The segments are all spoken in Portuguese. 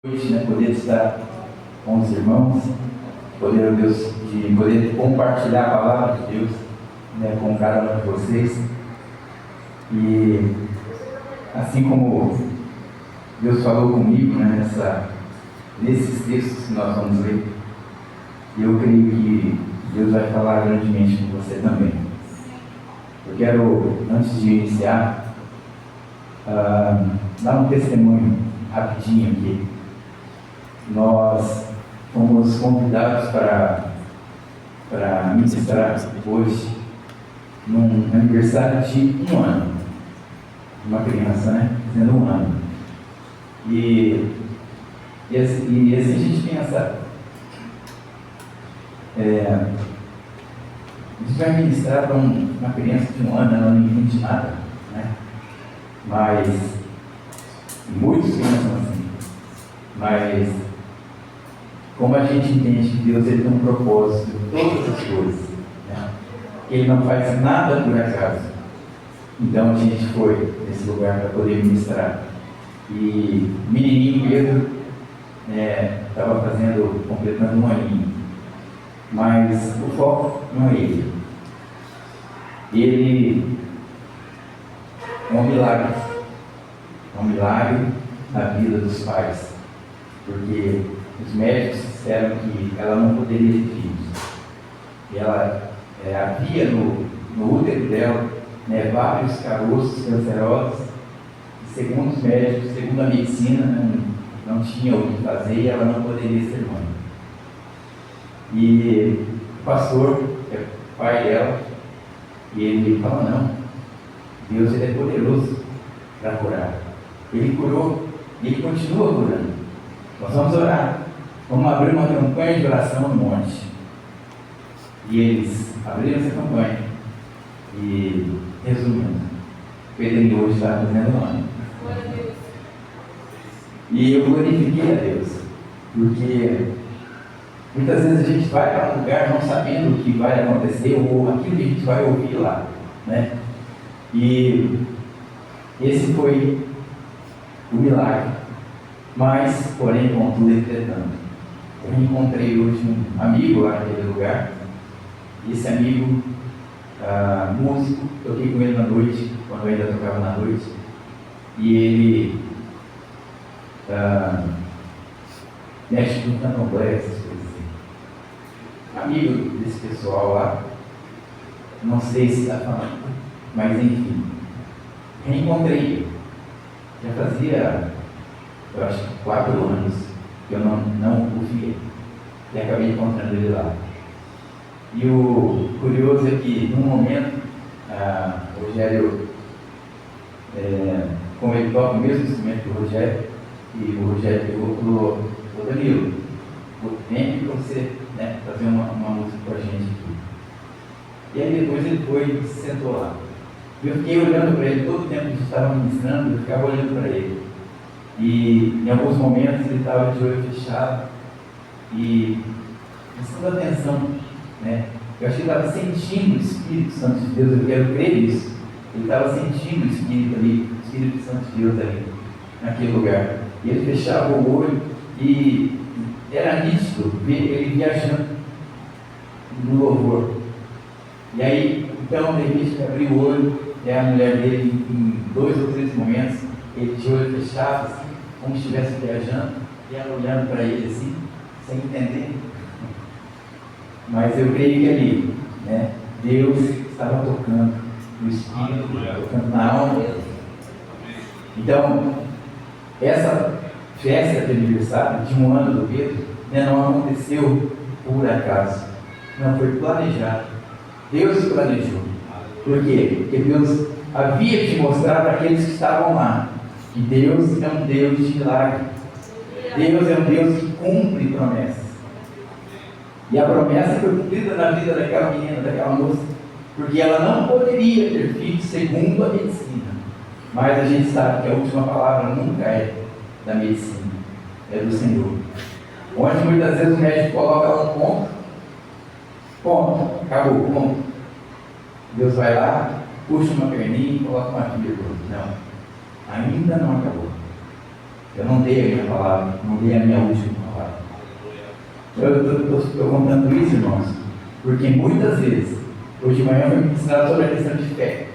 Hoje, né, poder estar com os irmãos, poder, Deus, de poder compartilhar a palavra de Deus, né, com cada um de vocês. E assim como Deus falou comigo, né, nesses textos que nós vamos ler, eu creio que Deus vai falar grandemente com você também. Eu quero, antes de iniciar, dar um testemunho rapidinho aqui. Nós fomos convidados para ministrar hoje num aniversário de 1 ano. Uma criança, né? Fazendo 1 ano. E assim a gente pensa, a gente vai ministrar para uma criança de 1 ano, ela não entende nada, né? Mas muitos pensam assim. Mas como a gente entende que Deus ele tem um propósito em todas as coisas, né? Ele não faz nada por acaso. Então a gente foi nesse lugar para poder ministrar. E o menininho Pedro estava completando 1 aninho. Mas o foco não é ele. Ele é um milagre. É um milagre na vida dos pais. Porque os médicos disseram que ela não poderia ter filhos. E ela havia no útero dela, né, vários caroços cancerosos. E segundo os médicos, segundo a medicina, não tinha o que fazer e ela não poderia ser mãe. E o pastor, que é o pai dela, e ele fala: não, Deus ele é poderoso para curar. Ele curou e ele continua curando. Nós vamos orar. Vamos abrir uma campanha de oração no monte. E eles abriram essa campanha. E, resumindo, Pedro hoje está fazendo 1 ano. E eu glorifiquei a Deus. Porque muitas vezes a gente vai para um lugar não sabendo o que vai acontecer ou aquilo que a gente vai ouvir lá, né? E esse foi o milagre. Mas, porém, contudo, entretanto, eu encontrei hoje um amigo lá naquele lugar. E esse amigo, músico, toquei com ele na noite, quando eu ainda tocava na noite. E ele mexe com candomblé, essas coisas assim. Amigo desse pessoal lá, não sei se está falando, mas enfim, reencontrei ele. Já fazia, eu acho que 4 anos que eu não o via. E acabei encontrando ele lá. E o curioso é que, num momento, o Rogério, como ele toca o mesmo instrumento que o Rogério, e o Rogério pegou e falou: ô Danilo, vem para você, né, fazer uma música com a gente aqui. E aí depois ele foi e se sentou lá. E eu fiquei olhando para ele, todo o tempo que a gente estava ministrando, eu ficava olhando para ele. E em alguns momentos ele estava de olho fechado e prestando atenção, né? Eu acho que ele estava sentindo o Espírito Santo de Deus, eu quero crer nisso. Ele estava sentindo o Espírito ali, o Espírito Santo de Deus ali, naquele lugar. E ele fechava o olho e era nítido ver ele viajando no louvor. E aí, então, de repente, ele abriu o olho e a mulher dele, em 2 ou 3 momentos, ele de olho fechado, assim, como se estivesse viajando, e ela olhando para ele assim, sem entender. Mas eu creio que ali, né, Deus estava tocando no Espírito, tocando na alma. Então, essa festa de aniversário de 1 ano do Pedro, né, não aconteceu por acaso, não foi planejado. Deus planejou. Por quê? Porque Deus havia de mostrar para aqueles que estavam lá que Deus é um Deus de milagre. Deus é um Deus que cumpre promessas. E a promessa foi cumprida na vida daquela menina, daquela moça, porque ela não poderia ter filhos segundo a medicina. Mas a gente sabe que a última palavra nunca é da medicina, é do Senhor. Onde muitas vezes o médico coloca lá um ponto, acabou, ponto. Deus vai lá, puxa uma perninha e coloca uma vírgula. Não, ainda não acabou. Eu não dei a minha palavra, não dei a minha última palavra. Eu estou contando isso, irmãos, porque muitas vezes, hoje de manhã foi ministrado sobre a questão de fé.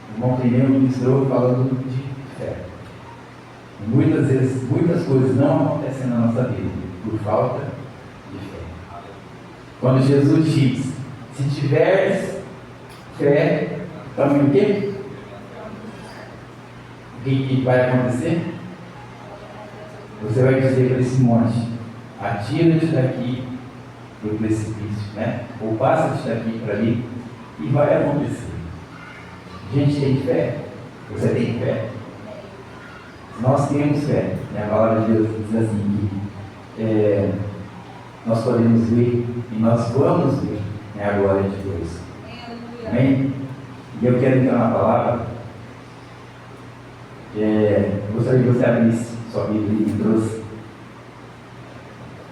O irmão Clineu ministrou falando de fé. E muitas vezes, muitas coisas não acontecem na nossa vida por falta de fé. Quando Jesus diz, se tiveres fé, também o quê? O que vai acontecer? Você vai dizer para esse monte, atira-te daqui do precipício, né? Ou passa-te daqui para ali, e vai acontecer. Gente, tem fé? Você tem fé? Nós temos fé, né? A palavra de Deus diz assim, que nós podemos ver e nós vamos ver, né, a glória de Deus. Amém? E eu quero entrar na palavra. Eu gostaria que você abrisse sua Bíblia e trouxe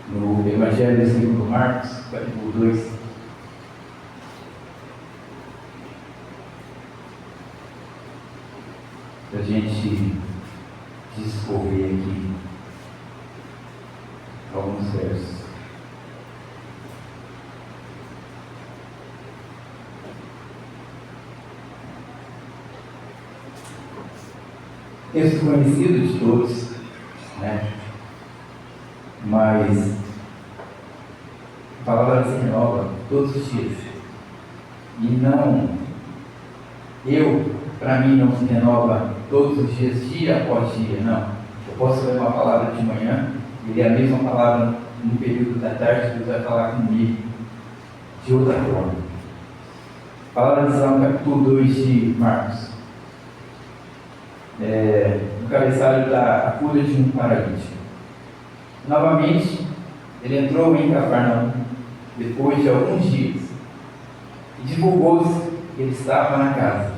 no Evangelho segundo Marcos, capítulo 2. Para a gente discorrer aqui alguns versos. Texto conhecido de todos, né? Mas a palavra se renova todos os dias. E não, para mim, não se renova todos os dias, dia após dia, não. Eu posso ler uma palavra de manhã e ler a mesma palavra no período da tarde, Deus vai falar comigo de outra forma. A palavra diz lá no capítulo 2 de Marcos. No cabeçalho da cura de um paralítico. Novamente, ele entrou em Cafarnaum, depois de alguns dias, e divulgou-se que ele estava na casa.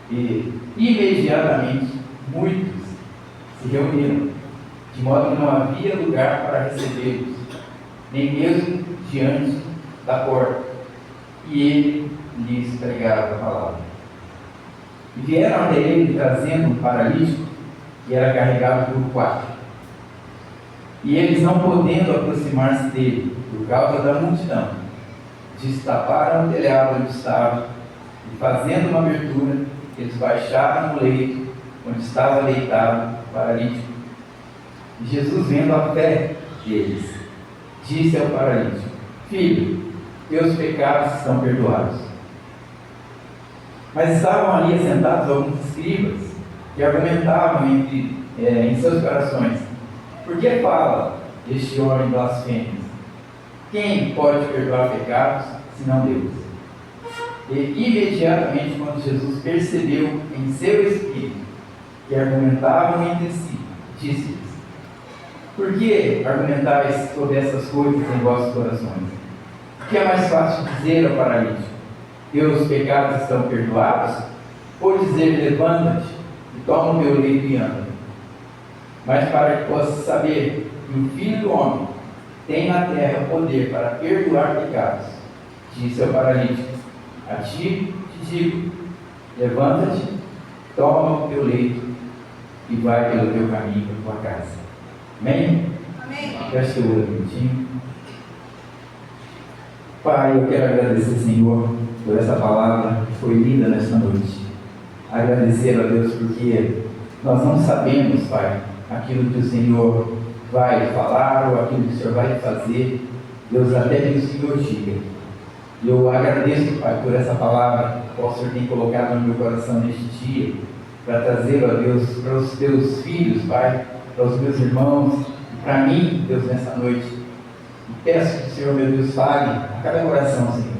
E imediatamente muitos se reuniram, de modo que não havia lugar para recebê-los, nem mesmo diante da porta. E ele lhes pregava a palavra. E vieram até ele trazendo um paralítico que era carregado por 4. E eles, não podendo aproximar-se dele por causa da multidão, destaparam o telhado onde estava e, fazendo uma abertura, eles baixaram no leito onde estava deitado o paralítico. E Jesus, vendo a fé deles, disse ao paralítico: Filho, teus pecados estão perdoados. Mas estavam ali assentados alguns escribas que argumentavam em seus corações: por que fala este homem blasfêmias? Quem pode perdoar pecados, senão Deus? E imediatamente, quando Jesus percebeu em seu espírito que argumentavam entre si, disse-lhes: por que argumentais sobre essas coisas em vossos corações? O que é mais fácil dizer ao paralítico: teus pecados estão perdoados? Ou dizer: levanta-te e toma o teu leito e anda? Mas para que possas saber que o Filho do Homem tem na terra poder para perdoar pecados, disse ao paralítico: a ti te digo, levanta-te, toma o teu leito e vai pelo teu caminho para tua casa. Amém? Amém. Feche o olho um minutinho. Pai, eu quero agradecer, Senhor, por essa palavra que foi lida nesta noite. Agradecer a Deus porque nós não sabemos, Pai, aquilo que o Senhor vai falar ou aquilo que o Senhor vai fazer. Deus, até que o Senhor diga. E eu agradeço, Pai, por essa palavra que o Senhor tem colocado no meu coração neste dia, para trazer, ó Deus, para os teus filhos, Pai, para os meus irmãos, e para mim, Deus, nessa noite. E peço que o Senhor, meu Deus, fale a cada coração, Senhor.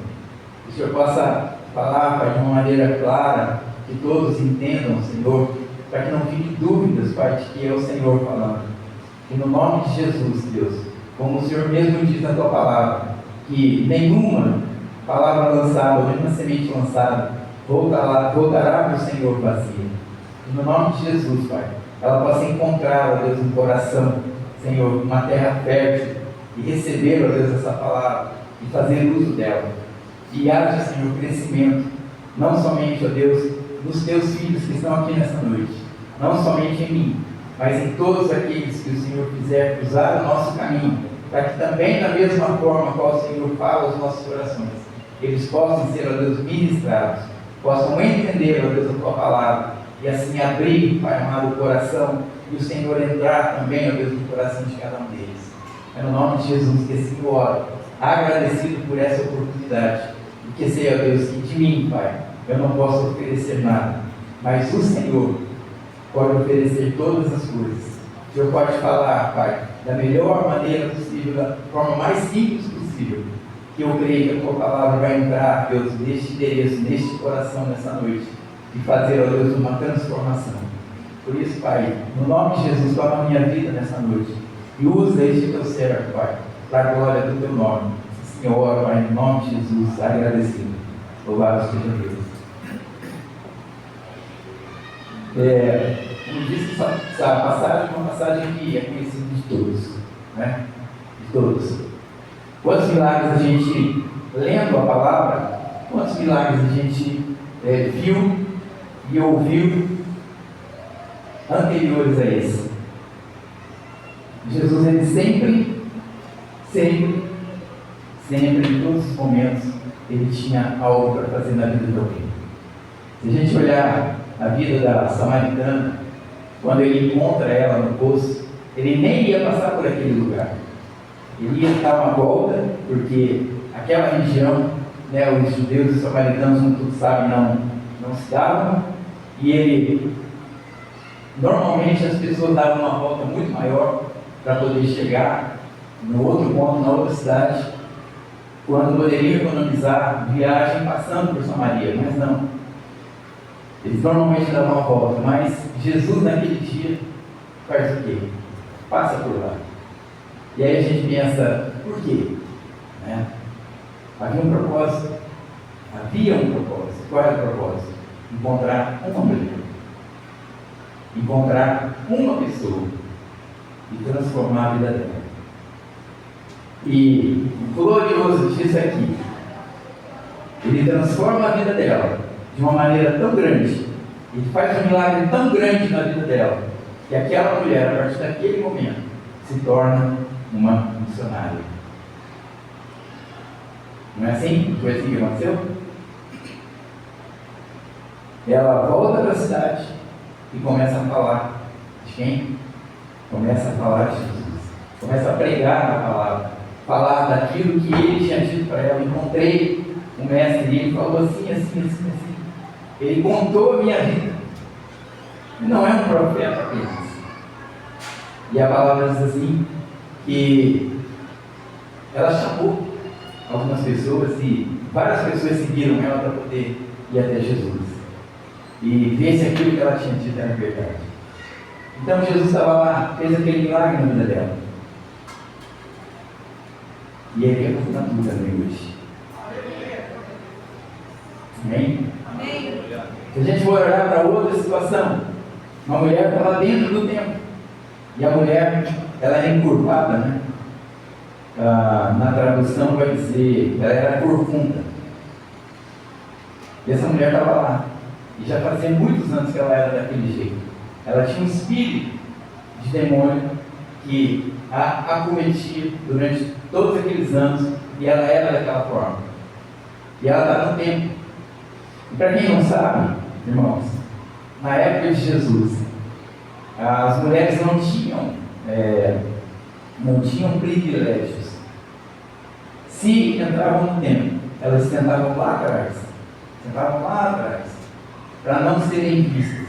Que o Senhor possa falar, Pai, de uma maneira clara, que todos entendam, Senhor, para que não fique dúvidas, Pai, de que é o Senhor falando. E no nome de Jesus, Deus, como o Senhor mesmo diz na tua palavra, que nenhuma palavra lançada, nenhuma semente lançada, voltará para o Senhor vazia. E no nome de Jesus, Pai, ela possa encontrar, ó Deus, um coração, Senhor, uma terra fértil, e receber, ó Deus, essa palavra, e fazer uso dela. E haja, Senhor, crescimento, não somente, ó Deus, nos teus filhos que estão aqui nessa noite, não somente em mim, mas em todos aqueles que o Senhor quiser cruzar o nosso caminho, para que também, da mesma forma qual o Senhor fala aos nossos corações, eles possam ser, ó Deus, ministrados, possam entender, ó Deus, a Tua palavra, e assim abrir, Pai amado, o coração, e o Senhor entrar também, ó Deus, no coração de cada um deles. É no nome de Jesus que assim eu oro, agradecido por essa oportunidade, e que sei, ó Deus, que de mim, Pai, eu não posso oferecer nada, mas o Senhor pode oferecer todas as coisas. O Senhor pode falar, Pai, da melhor maneira possível, da forma mais simples possível, que eu creio que a Tua palavra vai entrar, Deus, neste endereço, neste coração, nessa noite, e fazer, ó Deus, uma transformação. Por isso, Pai, no nome de Jesus, toma a minha vida nessa noite, e usa este Teu servo, Pai, para a glória do Teu nome. Senhor, oro, Pai, em nome de Jesus, agradecido. Louvado seja Deus. Como disse, essa passagem é uma passagem que é conhecida de todos, né? De todos. Quantos milagres a gente, lendo a palavra, quantos milagres a gente viu e ouviu anteriores a esse? Jesus, ele sempre, em todos os momentos, ele tinha algo para fazer na vida de alguém. Se a gente olhar a vida da samaritana, quando ele encontra ela no poço, ele nem ia passar por aquele lugar. Ele ia dar uma volta, porque aquela região, né, os judeus e os samaritanos, como todos sabem, não se davam, e ele, normalmente as pessoas davam uma volta muito maior para poder chegar no outro ponto, na outra cidade, quando poderiam economizar viagem passando por Samaria, mas não. Eles normalmente davam uma volta, mas Jesus naquele dia faz o quê? Passa por lá. E aí a gente pensa, por quê? Né? Havia um propósito. Qual era o propósito? Encontrar uma mulher. Encontrar uma pessoa e transformar a vida dela. E o glorioso disso aqui, ele transforma a vida dela de uma maneira tão grande, ele faz um milagre tão grande na vida dela, que aquela mulher, a partir daquele momento, se torna uma missionária. Não é assim? Foi assim que aconteceu? Ela volta para a cidade e começa a falar de quem? Começa a falar de Jesus. Começa a pregar a palavra. Falar daquilo que ele tinha dito para ela. Encontrei um mestre e ele falou assim. Ele contou a minha vida. Não é um profeta apenas. E a palavra diz assim, que ela chamou algumas pessoas e várias pessoas seguiram ela para poder ir até Jesus. E ver se aquilo que ela tinha dito era verdade. Então Jesus estava lá, fez aquele milagre na vida dela. E ele é na tua também hoje. Amém? Amém? Se a gente for olhar para outra situação, uma mulher estava dentro do templo. E a mulher, ela era encurvada, né? Na tradução vai dizer, ela era corcunda. E essa mulher estava lá. E já fazia muitos anos que ela era daquele jeito. Ela tinha um espírito de demônio que a acometia durante todos aqueles anos, e ela era daquela forma. E ela está no templo. E para quem não sabe, irmãos, na época de Jesus, as mulheres não tinham privilégios. Se entravam no templo, elas sentavam lá atrás, para não serem vistas,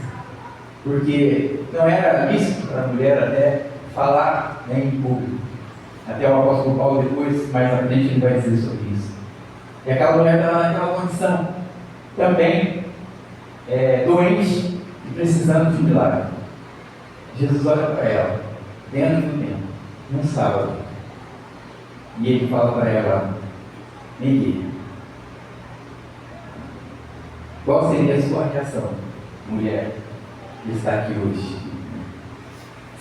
porque não era lícito para a mulher até falar, né, em público. Até o apóstolo Paulo depois, mais à frente, ele vai dizer sobre isso. E aquela mulher estava naquela condição, também doente e precisando de um milagre. Jesus olha para ela, dentro do templo, num sábado, e ele fala para ela, Miguel, qual seria a sua reação, mulher, que está aqui hoje?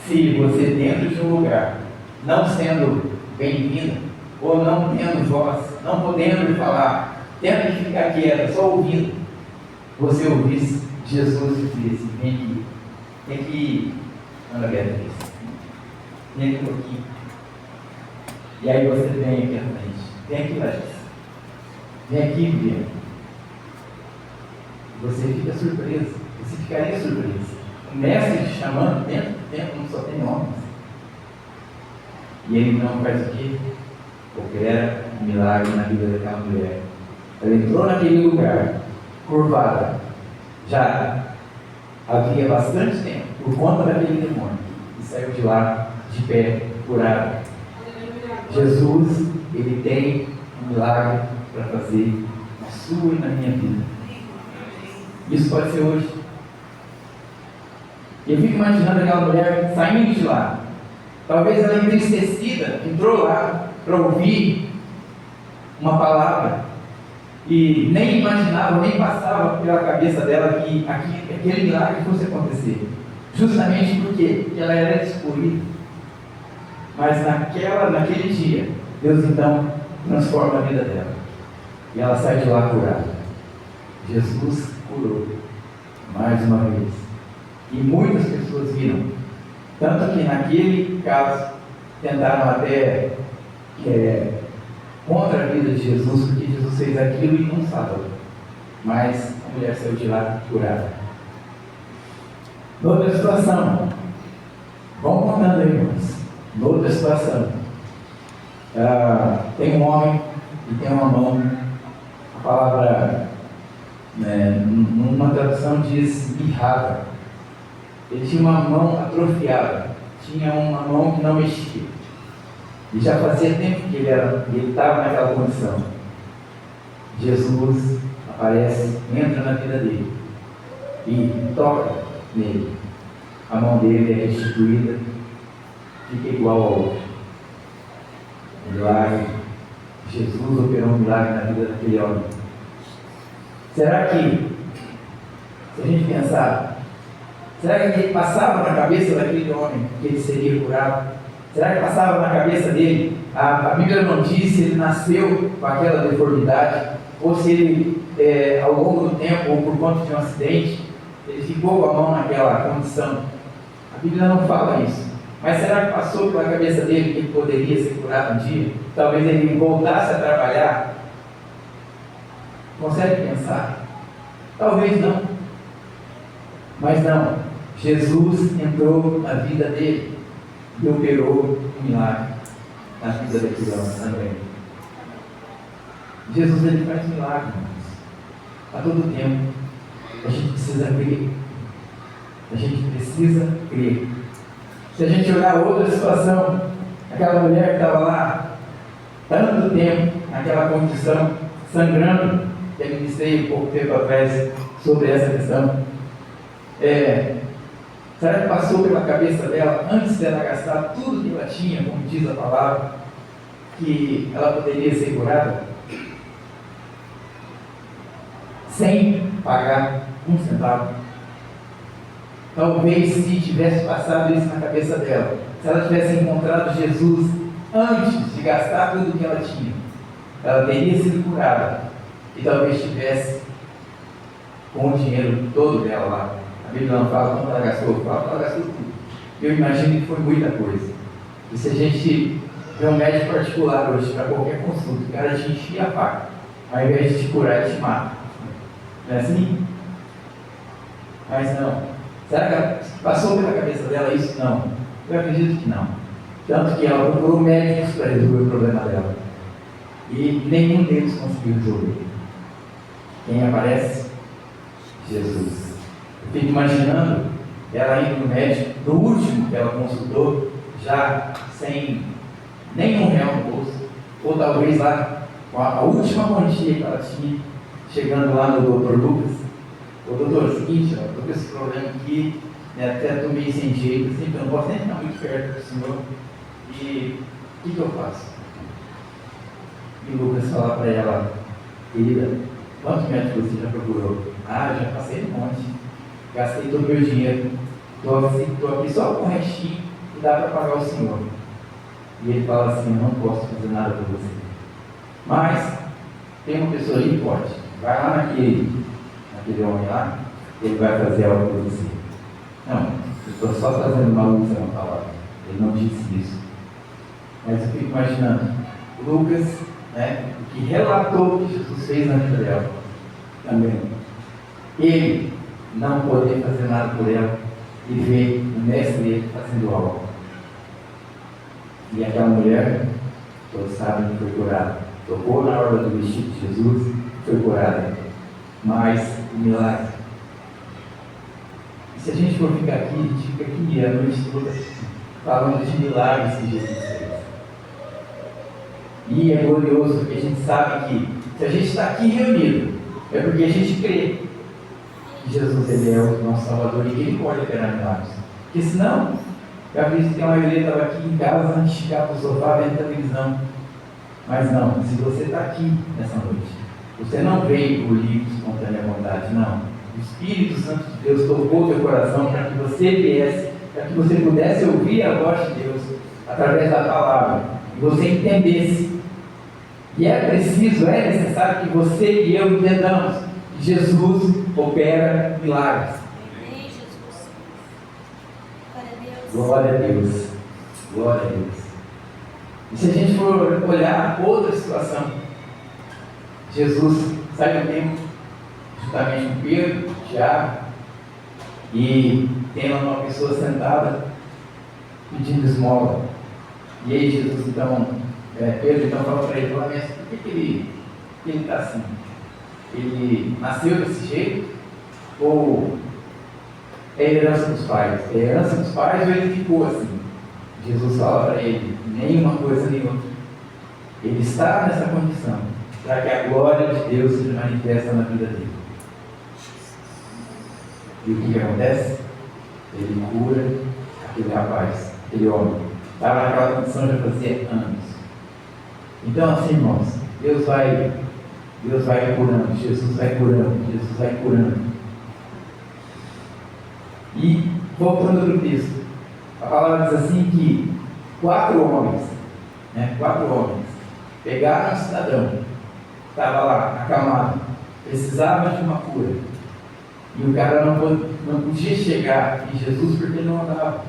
Se você dentro de um lugar, não sendo bem-vinda, ou não tendo voz, não podendo falar, tendo que ficar quieta, só ouvindo, você ouvisse Jesus dizer assim, vem aqui, tem que Ana Beatriz, vem aqui um pouquinho. E aí você vem aqui à frente. Vem aqui, Larissa. Vem aqui, Viviane. Você fica surpresa. Você ficaria surpresa. O mestre te chamando dentro do templo, não só tem homens. E ele não faz o quê? Opera um milagre na vida daquela mulher. Ela entrou naquele lugar, curvada. Já havia bastante tempo, por conta daquele demônio. E saiu de lá, de pé, curada. Jesus, ele tem um milagre para fazer na sua e na minha vida. Isso pode ser hoje. Eu fico imaginando aquela mulher saindo de lá. Talvez ela entristecida, entrou lá para ouvir uma palavra. E nem imaginava, nem passava pela cabeça dela que aquele milagre fosse acontecer. Justamente porque ela era escolhida. Mas naquele dia, Deus então transforma a vida dela. E ela sai de lá curada. Jesus curou mais uma vez. E muitas pessoas viram. Tanto que naquele caso tentaram até contra a vida de Jesus, porque Jesus fez aquilo e não sábado. Mas a mulher saiu de lá curada. Noutra situação, vamos contando aí, irmãos. Noutra situação, tem um homem e tem uma mão. A palavra, numa tradução, diz mirrada. Ele tinha uma mão atrofiada, tinha uma mão que não mexia. E já fazia tempo que ele estava naquela condição. Jesus aparece, entra na vida dele e toca nele. A mão dele é restituída, fica igual ao outro. Milagre. Jesus operou um milagre na vida daquele homem. Será que, se a gente pensar, será que ele passava na cabeça daquele homem que ele seria curado? Será que passava na cabeça dele? A Bíblia não diz se ele nasceu com aquela deformidade, ou se ele, ao longo do tempo, ou por conta de um acidente, ele ficou com a mão naquela condição. A Bíblia não fala isso. Mas será que passou pela cabeça dele que ele poderia ser curado um dia? Talvez ele voltasse a trabalhar? Consegue pensar? Talvez não. Mas não. Jesus entrou na vida dele e operou um milagre na vida daquele homem também. Jesus, ele faz milagre, irmãos. A todo tempo. A gente precisa crer. A gente precisa crer. Se a gente olhar outra situação, aquela mulher que estava lá tanto tempo naquela condição, sangrando, que eu ministrei um pouco tempo atrás sobre essa questão. Será que passou pela cabeça dela, antes dela gastar tudo que ela tinha, como diz a palavra, que ela poderia ser curada? Sem pagar um centavo. Talvez, se tivesse passado isso na cabeça dela, se ela tivesse encontrado Jesus antes de gastar tudo que ela tinha, ela teria sido curada e talvez tivesse com o dinheiro todo dela lá. A Bíblia não fala quanto ela gastou, fala que ela gastou tudo. Eu imagino que foi muita coisa. E se a gente vê um médico particular hoje para qualquer consulta, o cara te enfia a faca, ao invés de te curar, ele te mata. Não é assim? Mas não. Será que ela passou pela cabeça dela isso? Não. Eu acredito que não. Tanto que ela procurou médicos para resolver o problema dela. E nenhum deles conseguiu resolver. Quem aparece? Jesus. Eu fico imaginando ela indo no médico, no último que ela consultou, já sem nenhum real no bolso, ou talvez lá com a última quantia que ela tinha, chegando lá no doutor Lucas. O doutor, é o seguinte, eu estou com esse problema aqui, até estou meio sem jeito, assim, eu não posso nem ficar muito perto do senhor, e o que eu faço? E o Lucas fala para ela: querida, quantos médicos você já procurou? Ah, já passei um monte, gastei todo o meu dinheiro, estou aqui só com o restinho e dá para pagar o senhor. E ele fala assim: eu não posso fazer nada por você, mas tem uma pessoa aí que pode, vai lá naquele homem lá, ele vai fazer algo por você. Não, Eu estou só fazendo uma alusão à palavra. Ele não disse isso. Mas eu fico imaginando, Lucas, né, que relatou o que Jesus fez na vida dela, também. Ele não poder fazer nada por ela e ver o mestre dele fazendo algo. E aquela mulher, todos sabem que foi curada. Tocou na orla do vestido de Jesus, foi curada. Mas o milagre. E se a gente for ficar aqui, a gente fica aqui a noite toda falando de milagres que Jesus fez. E é glorioso, porque a gente sabe que se a gente está aqui reunido, é porque a gente crê que Jesus ele é o nosso Salvador e que Ele pode operar milagres. Porque senão, eu acredito que a maioria estava aqui em casa antes de ficar para o sofá vendo televisão. Mas não, se você está aqui nessa noite, você não veio por livre, espontânea vontade, não. O Espírito Santo de Deus tocou o teu coração para que você viesse, para que você pudesse ouvir a voz de Deus através da palavra e você entendesse. E é preciso, é necessário que você e eu entendamos que Jesus opera milagres. Amém, Jesus. Glória a Deus. Glória a Deus. E se a gente for olhar outra situação, Jesus sai do templo, juntamente com Pedro, Tiago, e tem lá uma pessoa sentada pedindo esmola. E aí Jesus Pedro então fala para ele, mas por que ele está assim? Ele nasceu desse jeito? Ou é herança dos pais? É herança dos pais ou ele ficou assim? Jesus fala para ele, nenhuma coisa nem outra. Ele está nessa condição para que a glória de Deus se manifeste na vida dele. E o que acontece? Ele cura aquele rapaz, aquele homem. Estava naquela condição já fazia anos. Então assim, irmãos, Deus vai curando, Jesus vai curando, Jesus vai curando. E voltando para o texto, a palavra diz assim que 4 homens, pegaram um cidadão, estava lá, acamado, precisava de uma cura. E o cara não podia chegar em Jesus porque ele não andava,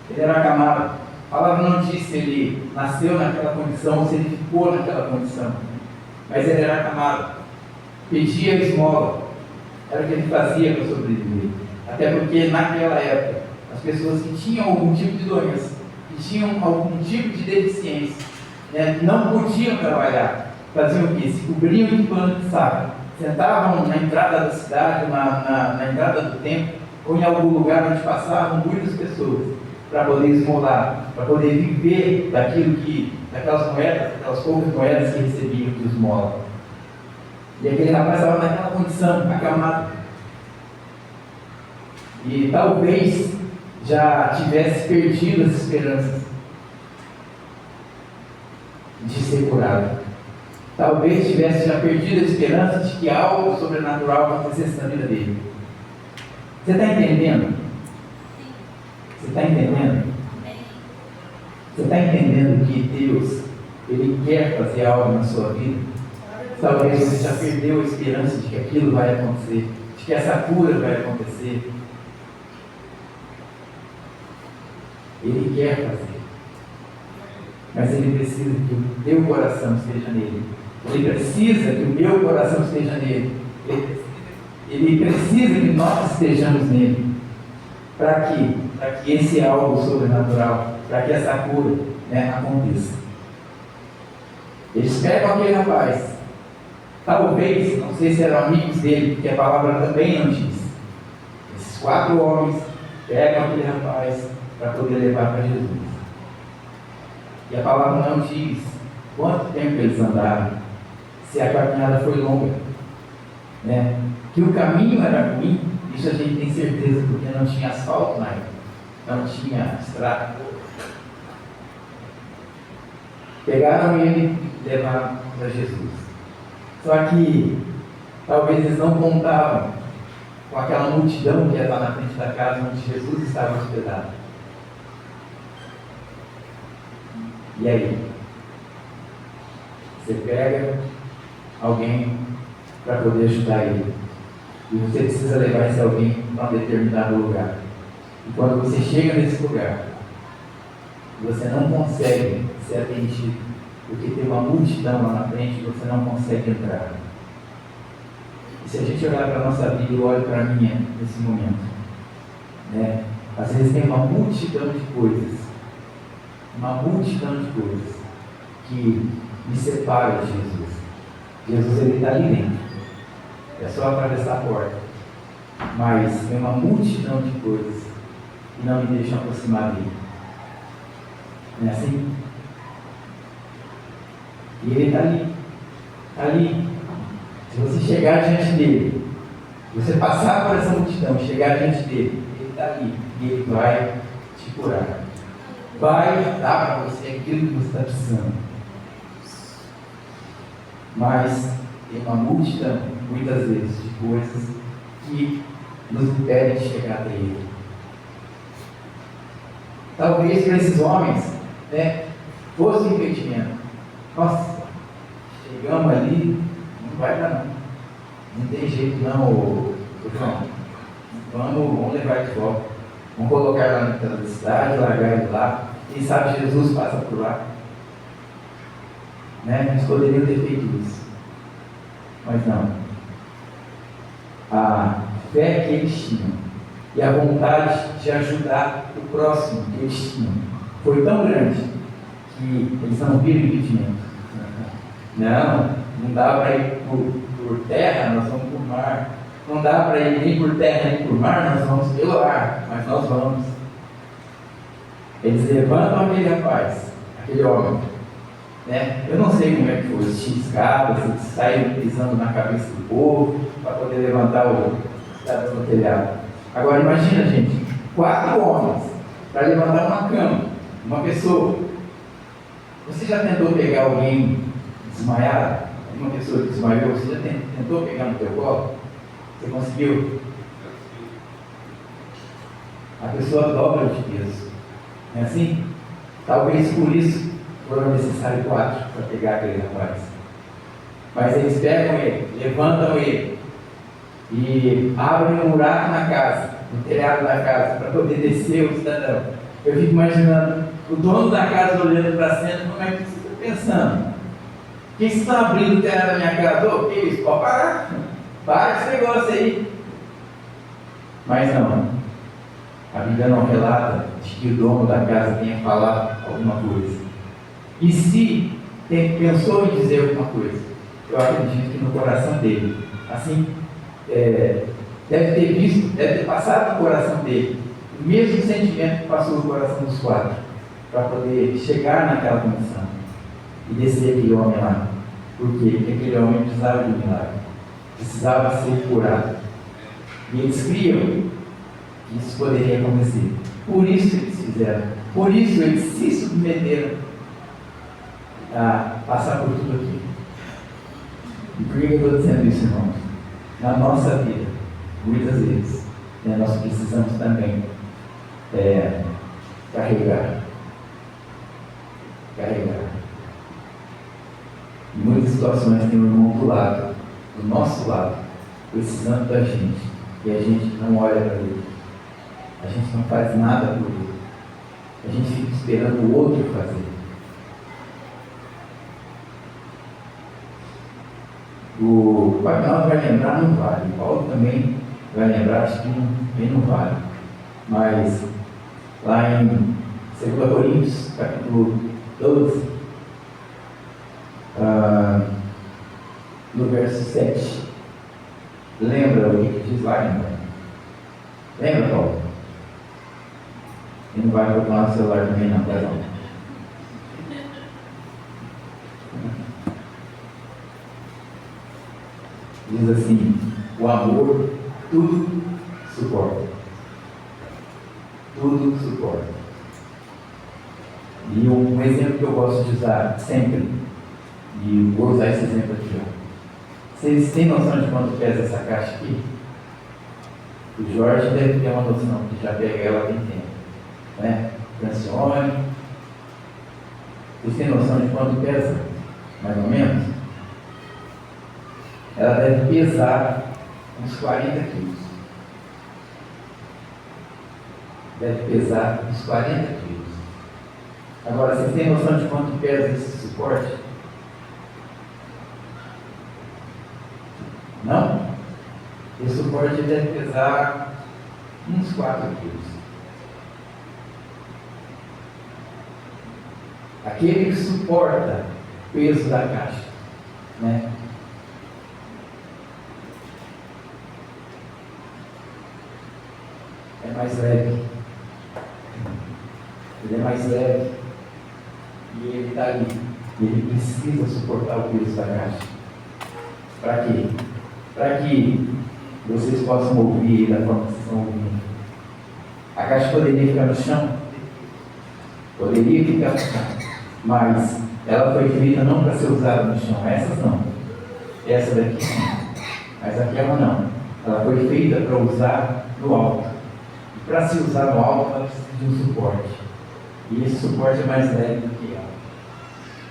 ele era acamado. A palavra não diz se ele nasceu naquela condição ou se ele ficou naquela condição, mas ele era acamado, pedia esmola, era o que ele fazia para sobreviver. Até porque naquela época, as pessoas que tinham algum tipo de doença, que tinham algum tipo de deficiência, não podiam trabalhar. Faziam o quê? Se cobriam de pano de saco, sentavam na entrada da cidade, na entrada do templo, ou em algum lugar onde passavam muitas pessoas, para poder esmolar, para poder viver daquelas moedas, daquelas poucas moedas que recebiam de esmola. E aquele rapaz estava naquela condição, acamado. E talvez já tivesse perdido as esperanças de ser curado. Talvez tivesse já perdido a esperança de que algo sobrenatural acontecesse na vida dele. Você está entendendo? Você está entendendo? Você está entendendo que Deus, Ele quer fazer algo na sua vida? Talvez você já perdeu a esperança de que aquilo vai acontecer, de que essa cura vai acontecer. Ele quer fazer, mas Ele precisa que o teu coração esteja nele. Ele precisa que o meu coração esteja nele. Ele precisa que nós estejamos nele. Para quê? Para que esse algo sobrenatural, para que essa cura aconteça. Eles pegam aquele rapaz. Talvez, não sei se eram amigos dele, porque a palavra também não diz. Esses 4 homens pegam aquele rapaz para poder levar para Jesus. E a palavra não diz quanto tempo eles andaram, se a caminhada foi longa. Que o caminho era ruim, isso a gente tem certeza, porque não tinha asfalto na época, não tinha estrada. Pegaram ele e levaram para Jesus. Só que talvez eles não contavam com aquela multidão que ia estar na frente da casa onde Jesus estava hospedado. E aí? Você pega alguém para poder ajudar ele. E você precisa levar esse alguém para um determinado lugar. E quando você chega nesse lugar, você não consegue ser atendido, porque tem uma multidão lá na frente e você não consegue entrar. E se a gente olhar para a nossa vida, eu olho para a minha nesse momento, né? Às vezes tem uma multidão de coisas que me separam de Jesus. Jesus, ele está ali dentro, é só atravessar a porta, mas tem uma multidão de coisas que não me deixam aproximar dele. Não é assim? E ele está ali, Se você chegar diante dele, você passar por essa multidão, chegar diante dele, ele está ali e ele vai te curar. Vai dar para você aquilo que você está precisando. Mas tem uma multidão, muitas vezes, de coisas que nos impedem de chegar até ele. Talvez para esses homens, fosse um impedimento. Nossa, chegamos ali, não vai dar não. Não tem jeito não, João. Vamos levar ele de volta. Vamos colocar lá na entrada da cidade, largar ele lá. Quem sabe Jesus passa por lá. Eles poderiam ter feito isso. Mas não. A fé que eles tinham e a vontade de ajudar o próximo que eles tinham foi tão grande que eles não viram impedimento. Não dá para ir por terra, nós vamos por mar. Não dá para ir nem por terra nem por mar, nós vamos pelo ar, mas nós vamos. Eles levantam aquele rapaz, aquele homem. Eu não sei como é que foi, se tinha escadas, se saíram pisando na cabeça do povo para poder levantar o cidadão do telhado. Agora imagina, gente, 4 homens para levantar uma cama, uma pessoa. Você já tentou pegar alguém desmaiado? Uma pessoa que desmaiou, você já tentou pegar no teu colo? Você conseguiu? A pessoa dobra de peso. Não é assim? Talvez por isso foram necessários 4 para pegar aquele rapaz. Mas eles pegam ele, levantam ele e abrem um buraco na casa, no telhado da casa, para poder descer o cidadão. Eu fico imaginando o dono da casa olhando para cima, como é que você está pensando? Quem está abrindo o telhado da minha casa? Ô, que isso? Pode parar. Para esse negócio aí. Mas não. A Bíblia não relata de que o dono da casa tenha falado alguma coisa. E se pensou em dizer alguma coisa, eu acredito que no coração dele, assim, deve ter visto, deve ter passado no coração dele o mesmo sentimento que passou no coração dos 4, para poder chegar naquela condição e descer aquele homem lá. Por quê? Porque aquele homem precisava de um milagre, precisava ser curado. E eles criam que isso poderia acontecer. Por isso eles fizeram, por isso eles se submeteram a passar por tudo aquilo. E por que eu estou dizendo isso, irmãos? Na nossa vida, muitas vezes, nós precisamos também carregar. Em muitas situações tem um irmão do nosso lado, precisando da gente, e a gente não olha para ele. A gente não faz nada por ele. A gente fica esperando o outro fazer. O Pagnaldo vai lembrar, não vale. O Paulo também vai lembrar, acho que não vale. Mas lá em 2 Coríntios, capítulo 12, no verso 7, lembra o que diz lá, irmão? Lembra, Paulo? E não vai procurar no celular também, não, tá bom? Diz assim: o amor tudo suporta. Tudo suporta. E um exemplo que eu gosto de usar sempre, e vou usar esse exemplo aqui. Vocês têm noção de quanto pesa essa caixa aqui? O Jorge deve ter uma noção, que já pega ela tem tempo. Francione. Vocês têm noção de quanto pesa? Mais ou menos? Ela deve pesar uns 40 quilos. deve pesar uns 40 quilos. Agora, vocês têm noção de quanto pesa esse suporte? Não? Esse suporte deve pesar uns 4 quilos. Aquele que suporta o peso da caixa, né? É mais leve. Ele é mais leve. E ele está ali. Ele precisa suportar o peso da caixa. Para quê? Para que vocês possam ouvir da forma que vocês estão ouvindo. A caixa poderia ficar no chão? Poderia ficar no chão. Mas ela foi feita não para ser usada no chão. Essas não. Essa daqui sim. Mas aquela não. Ela foi feita para usar no alto. E para se usar no alto, ela precisa de um suporte. E esse suporte é mais leve do que ela.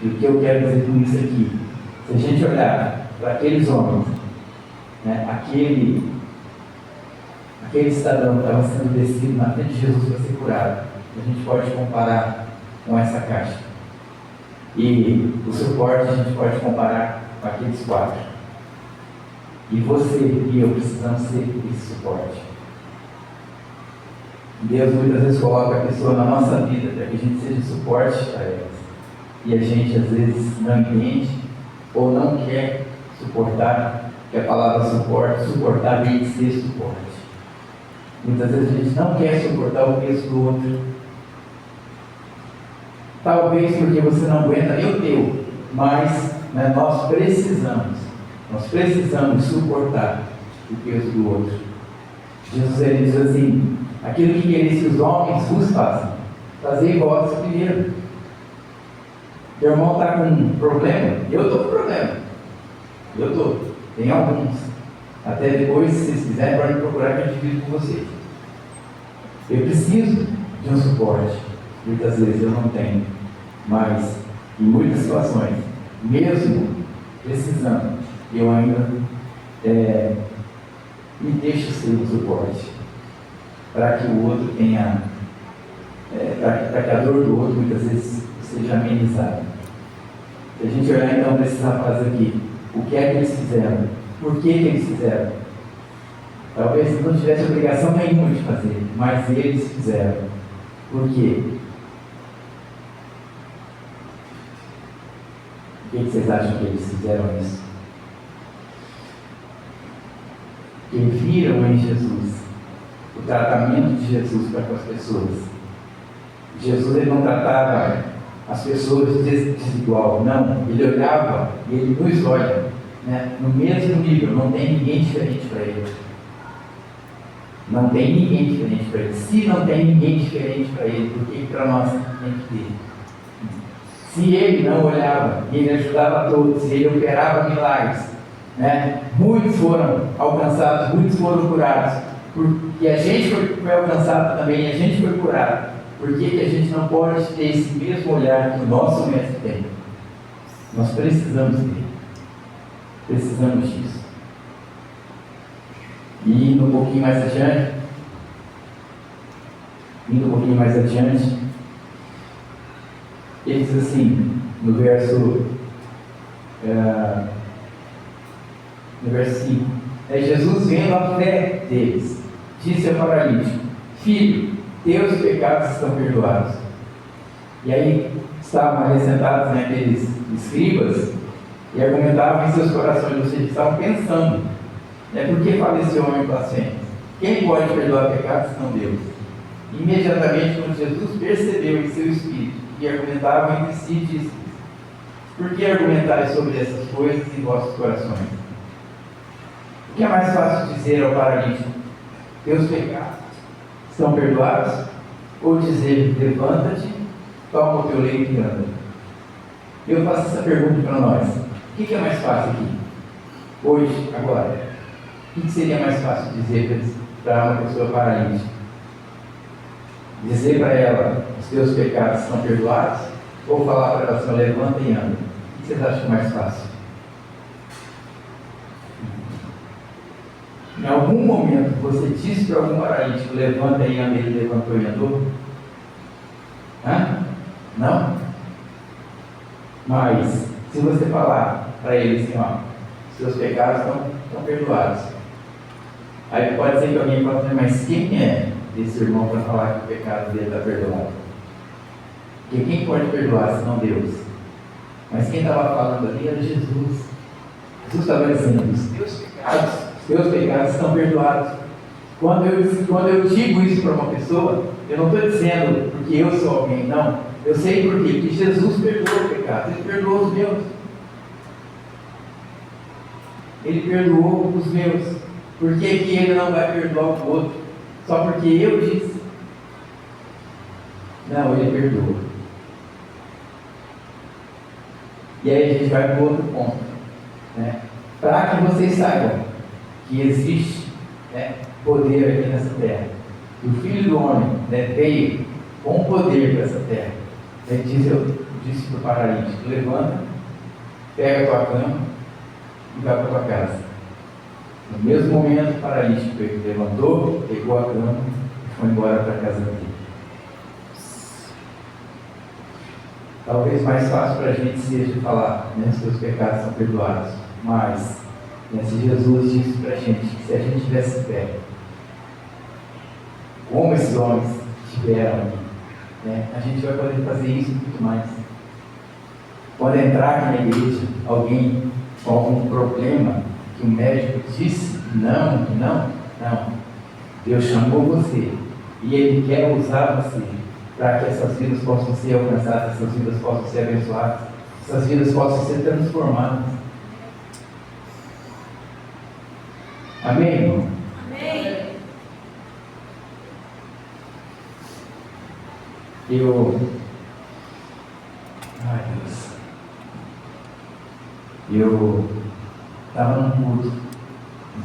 E o que eu quero dizer com isso aqui? Se a gente olhar para aqueles homens, né, aquele cidadão que estava sendo descido na frente de Jesus para ser curado, a gente pode comparar com essa caixa. E o suporte a gente pode comparar com aqueles 4. E você e eu precisamos ser esse suporte. Deus muitas vezes coloca a pessoa na nossa vida para que a gente seja suporte para elas. E a gente às vezes não entende ou não quer suportar, que a palavra suportar vem de ser suporte. Muitas vezes a gente não quer suportar o peso do outro. Talvez porque você não aguenta nem o teu, mas né, nós precisamos suportar o peso do outro. Jesus ele diz assim: aquilo que quereis que os homens vos façam, fazei vós primeiro. Meu irmão está com um problema, eu estou com problema. Tem alguns. Até depois, se vocês quiserem, podem procurar que eu divido com vocês. Eu preciso de um suporte. Muitas vezes eu não tenho. Mas, em muitas situações, mesmo precisando, eu ainda me deixo ser um suporte. Para que o outro tenha, para que a dor do outro muitas vezes seja amenizada. Se a gente olhar então para esses rapazes aqui, o que é que eles fizeram? Por que eles fizeram? Talvez eles não tivessem obrigação nenhuma de fazer, mas eles fizeram. Por quê? Por que vocês acham que eles fizeram isso? Porque viram em Jesus o tratamento de Jesus para com as pessoas. Jesus ele não tratava as pessoas desigual, não. Ele olhava e ele nos olha, né, no mesmo nível. Não tem ninguém diferente para ele. Não tem ninguém diferente para ele. Se não tem ninguém diferente para ele, por que para nós tem que ter? Se ele não olhava, ele ajudava a todos, se ele operava milagres, né, muitos foram alcançados, muitos foram curados, e a gente foi alcançado também, a gente foi curado. Por que a gente não pode ter esse mesmo olhar que o nosso mestre tem? Nós precisamos ter. Precisamos disso. E indo um pouquinho mais adiante, ele diz assim, no verso 5, Jesus vendo a fé deles, disse ao paralítico: filho, teus pecados estão perdoados. E aí estavam ali sentados, né, aqueles escribas, e argumentavam em seus corações, ou seja, estavam pensando, né, por que faleceu o homem blasfemo? Quem pode perdoar pecados senão Deus? Imediatamente, quando Jesus percebeu em seu espírito e argumentavam entre si, disse: por que argumentais sobre essas coisas em vossos corações? O que é mais fácil dizer ao paralítico: teus pecados estão perdoados? Ou dizer: levanta-te, toma o teu leito e anda? Eu faço essa pergunta para nós: o que é mais fácil aqui? Hoje, agora, o que seria mais fácil dizer para uma pessoa paralítica? Dizer para ela: os teus pecados estão perdoados? Ou falar para ela assim: levanta e anda? O que vocês acham mais fácil? Em algum momento você disse para algum paralítico: levanta e anda, ele levantou e andou? Hã? Não? Mas, se você falar para ele assim, ó, seus pecados estão perdoados. Aí pode ser que alguém fale assim: mas quem é esse irmão para falar que o pecado dele está perdoado? Porque quem pode perdoar se não Deus? Mas quem estava falando ali era Jesus. Jesus estava dizendo: os teus pecados estão perdoados. Quando eu digo isso para uma pessoa, eu não estou dizendo porque eu sou alguém, não. Eu sei por quê, porque Jesus perdoou o pecado, Ele perdoou os meus. Ele perdoou os meus. Por que que Ele não vai perdoar o outro? Só porque eu disse? Não, Ele perdoa. E aí a gente vai para o outro ponto, né? Para que vocês saibam que existe, né, poder aqui nessa terra. O Filho do Homem, né, veio com poder para essa terra. Ele disse para o paralítico: levanta, pega a tua cama e vai para a tua casa. No mesmo momento, o paralítico levantou, pegou a cama e foi embora para a casa dele. Talvez mais fácil para a gente seja falar, né, seus pecados são perdoados. Mas, né, se Jesus disse para a gente que se a gente tivesse fé, como esses homens tiveram aqui, né, a gente vai poder fazer isso e muito mais. Pode entrar aqui na igreja alguém com algum problema que o médico disse não. Deus chamou você e Ele quer usar você para que essas vidas possam ser alcançadas, essas vidas possam ser abençoadas, essas vidas possam ser transformadas. Amém, irmão? Amém. Eu estava num culto,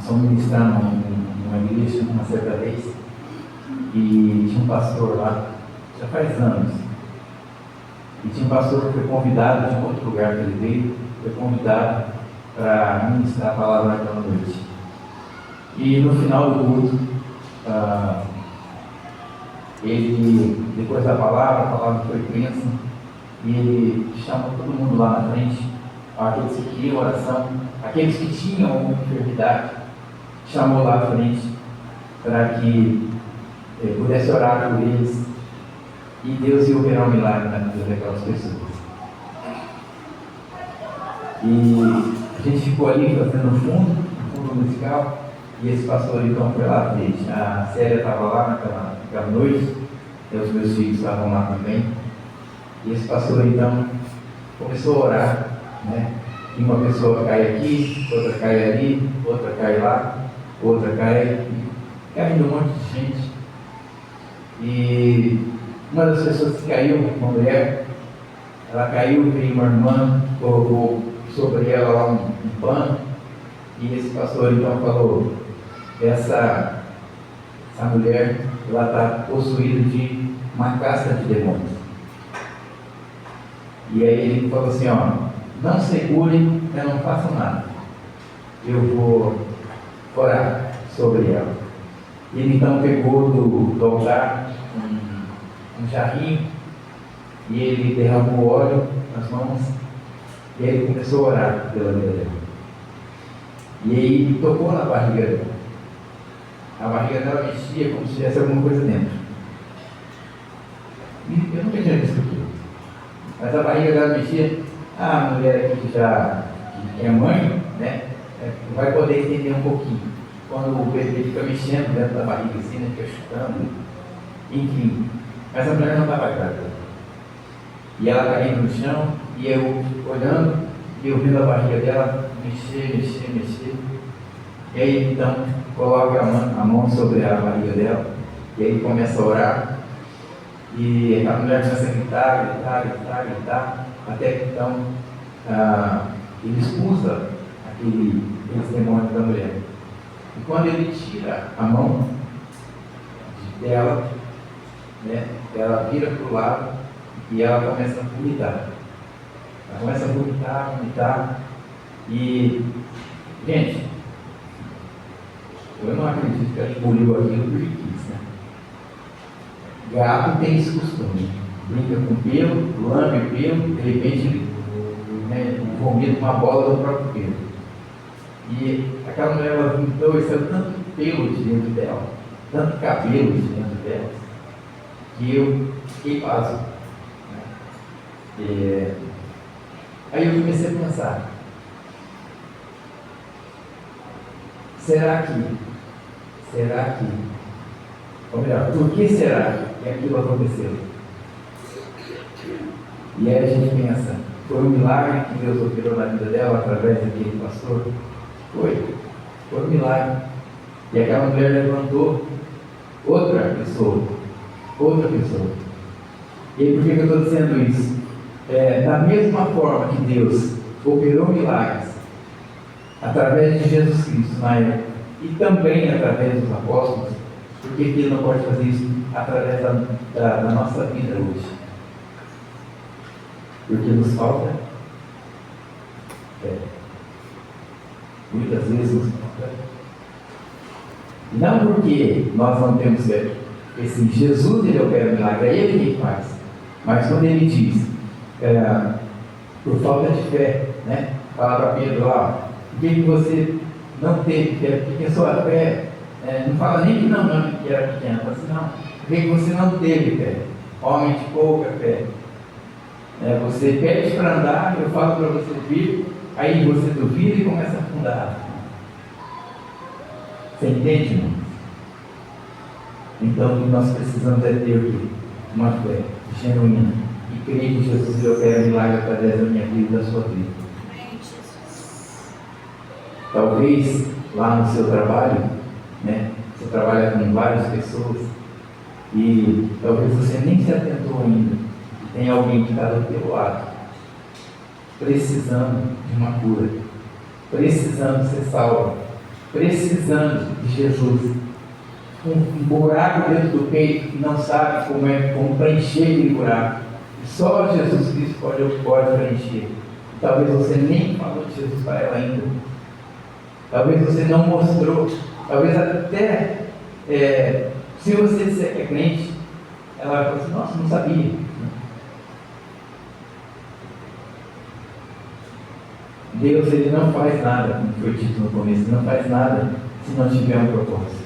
sou ministrando numa igreja uma certa vez, e tinha um pastor lá, já faz anos, e tinha um pastor que foi convidado de um outro lugar que ele veio, foi convidado para ministrar a palavra naquela noite. E no final do culto, ele, depois da palavra, a palavra foi bênção, e ele chamou todo mundo lá na frente, aqueles que queriam oração, aqueles que tinham alguma enfermidade, chamou lá à frente para que pudesse orar por eles, e Deus ia operar um milagre na vida daquelas pessoas. E a gente ficou ali fazendo fundo musical, e esse pastor então foi lá à frente. A Célia estava lá naquela noite, e os meus filhos estavam lá também, e esse pastor então começou a orar, né? E uma pessoa cai aqui, outra cai ali, outra cai lá, outra cai, caindo um monte de gente. E uma das pessoas que caiu, uma mulher, ela caiu, veio uma irmã, colocou sobre ela lá um pano, e esse pastor então falou: essa mulher, ela está possuída de uma casta de demônios. E aí ele falou assim: ó, não segurem, não façam nada, eu vou orar sobre ela. E ele então pegou do altar um jarrinho, e ele derramou óleo nas mãos, e aí ele começou a orar pela vida dela. E aí tocou na barriga dela. A barriga dela mexia como se tivesse alguma coisa dentro. E eu nunca tinha visto aquilo. Mas a barriga dela mexia. A mulher aqui que é mãe, né, vai poder entender um pouquinho. Quando o bebê fica mexendo dentro da barriga, assim, né, fica chutando, enfim. Mas a mulher não estava grávida. E ela caindo no chão, e eu olhando, e eu vendo a barriga dela mexer. E aí então coloca a mão sobre a barriga dela, e aí começa a orar, e a mulher começa a gritar, até que então ele expulsa aqueles demônios da mulher. E quando ele tira a mão dela, né, ela vira para o lado e ela começa a vomitar. Ela começa a vomitar. E, gente, Eu não acredito que ela engoliu aquilo porque quis, né? Gato tem esse costume. Brinca com pelo, lambe pelo, de repente vomita uma bola do próprio pelo. E aquela mulher, ela vomitou e saiu tanto pelo de dentro dela, tanto cabelo de dentro dela, que eu fiquei pasmo. Aí eu comecei a pensar, será que, ou melhor, por que será que aquilo aconteceu? E aí a gente pensa, foi um milagre que Deus operou na vida dela através daquele pastor? Foi um milagre. E aquela mulher levantou outra pessoa. E aí, por que eu estou dizendo isso? Da mesma forma que Deus operou milagres através de Jesus Cristo na época e também através dos apóstolos, por que Ele não pode fazer isso através da nossa vida hoje? Porque nos falta fé. Muitas vezes nos falta fé. Não porque nós não temos fé, porque se Jesus Ele opera milagre, é Ele quem faz. Mas quando Ele diz, por falta de fé, né? Fala para Pedro lá, por que você não teve fé? Porque a sua fé, não fala nem que não que era pequena, fala assim, não, por que você não teve fé? Homem de pouca fé. Você pede para andar, eu falo para você vir, aí você duvida e começa a afundar. Você entende, irmão? Então, o que nós precisamos é ter o quê? Uma fé genuína e crer que Jesus opera milagre através da minha vida e da sua vida. Talvez lá no seu trabalho, né? Você trabalha com várias pessoas e talvez você nem se atentou ainda. Tem alguém que está do teu lado, precisando de uma cura, precisando ser salvo, precisando de Jesus, com um buraco dentro do peito que não sabe como preencher aquele buraco. E só Jesus Cristo pode preencher. E talvez você nem falou de Jesus para ela ainda. Talvez você não mostrou. Talvez até, se você disser que é crente, ela vai falar assim, nossa, não sabia. Deus, Ele não faz nada, como foi dito no começo, Ele não faz nada se não tiver um propósito.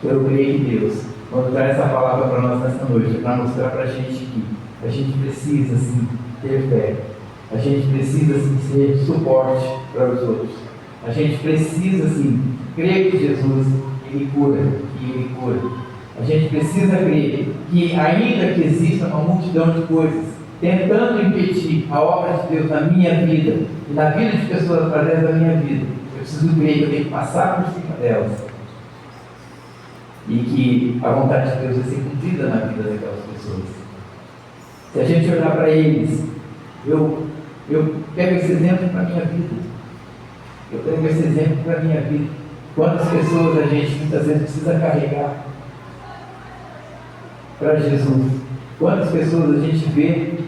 Eu creio que Deus, quando traz essa palavra para nós nessa noite, é para mostrar para a gente que a gente precisa, sim, ter fé. A gente precisa, sim, ser suporte para os outros. A gente precisa, sim, crer que Jesus, Ele cura, A gente precisa crer que, ainda que exista uma multidão de coisas tentando impedir a obra de Deus na minha vida e na vida de pessoas através da minha vida, eu preciso crer que eu tenho que passar por cima delas e que a vontade de Deus vai ser cumprida na vida daquelas pessoas. Se a gente olhar para eles, eu pego esse exemplo para a minha vida. Quantas pessoas a gente muitas vezes precisa carregar para Jesus? Quantas pessoas a gente vê,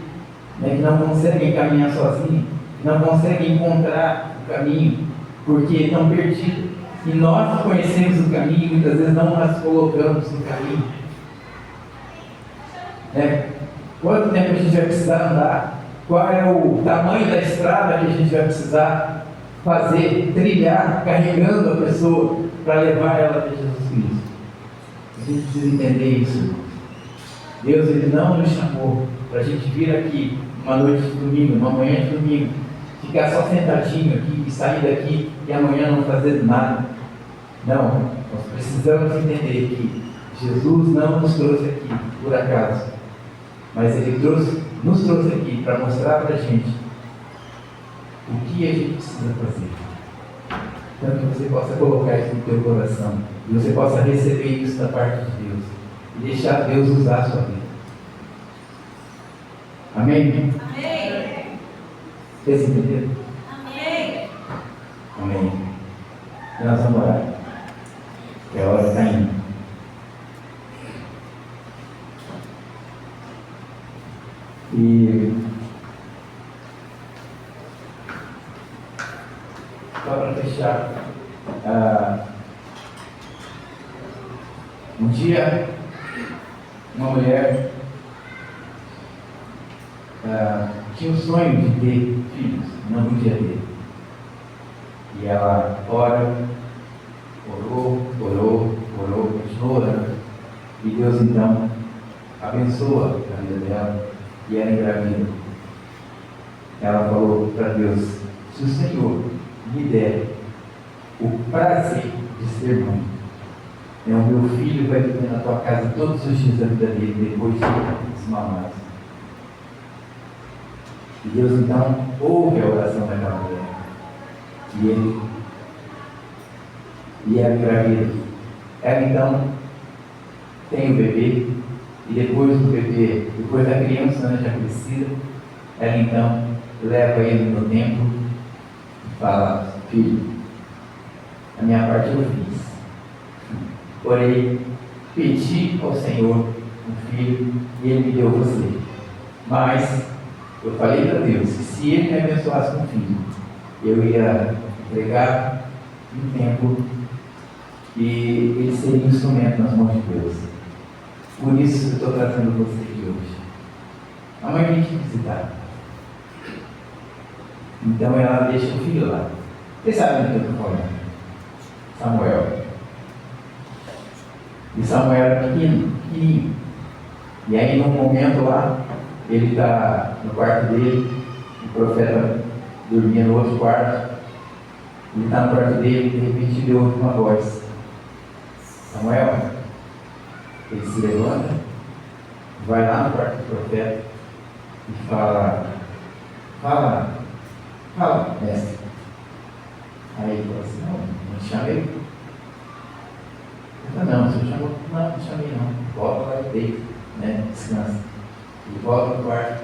que não conseguem caminhar sozinhos, não conseguem encontrar o caminho, porque estão perdidos. E nós conhecemos o caminho e muitas vezes não nos colocamos no caminho. Quanto tempo a gente vai precisar andar? Qual é o tamanho da estrada que a gente vai precisar fazer, trilhar, carregando a pessoa para levar ela até Jesus Cristo? A gente precisa entender isso. Deus, Ele não nos chamou para a gente vir aqui uma noite de domingo, uma manhã de domingo, ficar só sentadinho aqui e sair daqui e amanhã não fazer nada. Não, nós precisamos entender que Jesus não nos trouxe aqui por acaso, mas Ele nos trouxe aqui para mostrar para a gente o que a gente precisa fazer. Então que você possa colocar isso no teu coração e você possa receber isso da parte de Deus e deixar Deus usar a sua vida. Amém? Amém. Vocês entenderam? Amém. Amém. E nós vamos orar. Que a hora está indo. E só para fechar, Um dia, uma mulher tinha o sonho de ter filhos, não podia ter. E ela orou, continuou orando. E Deus então abençoa a vida dela e ela engravida. Ela falou para Deus: se o Senhor me der o prazer de ser mãe, o meu filho vai viver na tua casa todos os dias da vida dele, depois de mamados. E Deus então ouve a oração daquela mulher. E ela engravida. Ela então tem o bebê, e depois do bebê, depois da criança, né, já crescida, ela então leva ele no templo e fala: filho, a minha parte eu fiz. Porém, pedi ao Senhor um filho e Ele me deu você. Mas eu falei para Deus que se Ele me abençoasse com um filho, eu ia entregar um tempo e ele seria um instrumento nas mãos de Deus. Por isso eu estou trazendo você aqui hoje. Amanhã vem te visitar. Então ela deixa o filho lá. Vocês sabem do que eu estou falando? Samuel. E Samuel era pequenininho. E aí, num momento lá, ele está no quarto dele, o profeta dormia no outro quarto. Ele está no quarto dele e de repente ele ouve uma voz: Samuel. Ele se levanta, vai lá no quarto do profeta e fala, mestre. Aí ele fala assim: não te chamei. Ele fala: não, você chamou? Não te chamei não. Volta lá e deita, né? Descansa. Ele volta no quarto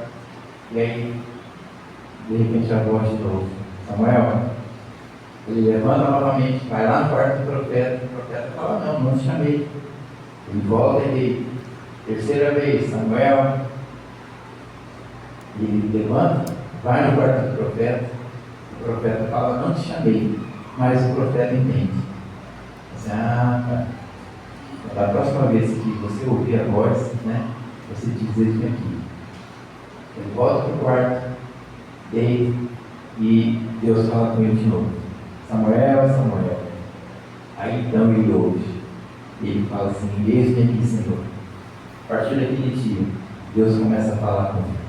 e aí, de repente, a voz de novo: Samuel. Ele levanta novamente, vai lá no quarto do profeta. O profeta fala: não te chamei. Ele volta e terceira vez: Samuel. E ele levanta, vai no quarto do profeta. O profeta fala: não te chamei. Mas o profeta entende. Assim: da próxima vez que você ouvir a voz, né, você diz: ele aqui. Ele volta para o quarto, deita, e Deus fala com ele de novo: Samuel, Samuel. Aí então ele ouve. Ele fala assim: eis-me aqui, Senhor. A partir daquele dia, Deus começa a falar com ele.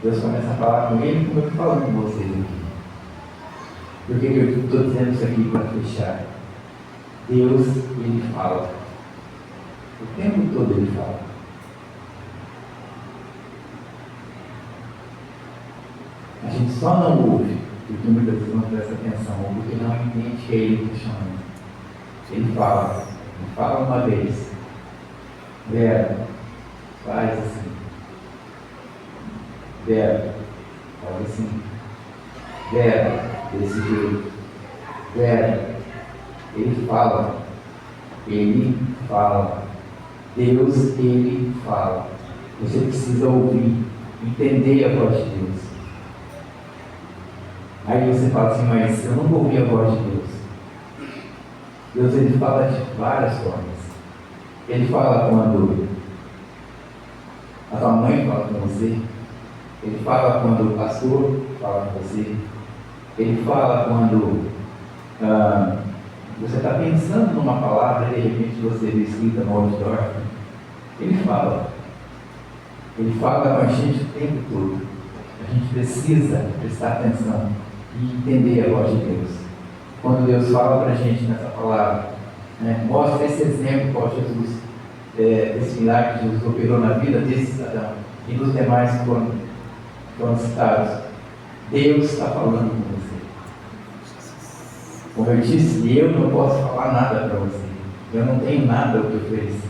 Deus começa a falar com ele como eu estou falando com vocês aqui. Por que eu estou dizendo isso aqui para fechar? Deus, Ele fala. O tempo todo Ele fala. A gente só não ouve porque muitas vezes não presta atenção, ou porque não entende que é Ele que está chamando. Ele fala uma vez: Vera, faz assim. Vera, faz assim. Vera, desse jeito. Vera, Ele fala. Ele fala. Deus, Ele fala. Você precisa ouvir, entender a voz de Deus. Aí você fala assim: mas eu não vou ouvir a voz de Deus. Deus, Ele fala de várias formas. Ele fala quando a tua mãe fala com você. Ele fala quando o pastor fala com você. Ele fala quando você está pensando numa palavra e de repente você vê escrita no outdoor. Ele fala. Ele fala com a gente o tempo todo. A gente precisa prestar atenção e entender a voz de Deus. Quando Deus fala para a gente nessa palavra, né, mostra esse exemplo qual Jesus, esse milagre que Jesus operou na vida desse cidadão e dos demais que foram citados. Deus está falando com você. Como eu disse, eu não posso falar nada para você. Eu não tenho nada a te oferecer.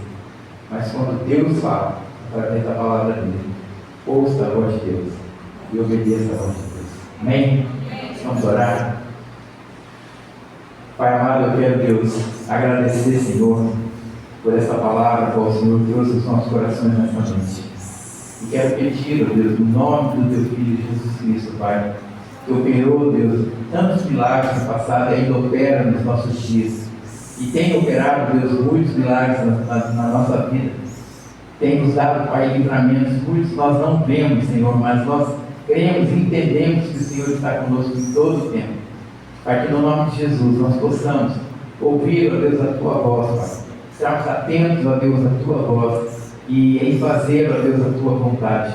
Mas quando Deus fala, através da palavra dele, ouça a voz de Deus e obedeça a voz de Deus. Amém? Vamos orar. Pai amado, eu quero, Deus, agradecer, Senhor, por essa palavra que o Senhor trouxe aos nossos corações nessa noite. E quero pedir, ó Deus, no nome do Teu Filho Jesus Cristo, Pai, que operou, Deus, tantos milagres no passado e ainda opera nos nossos dias. e tem operado, Deus, muitos milagres na nossa vida. Tem nos dado, Pai, livramentos, muitos nós não vemos, Senhor, mas nós cremos e entendemos que o Senhor está conosco em todo o tempo. Pai, que no nome de Jesus nós possamos ouvir, ó Deus, a Tua voz, Pai. Estarmos atentos, ó Deus, à Tua voz e em fazer, ó Deus, a Tua vontade.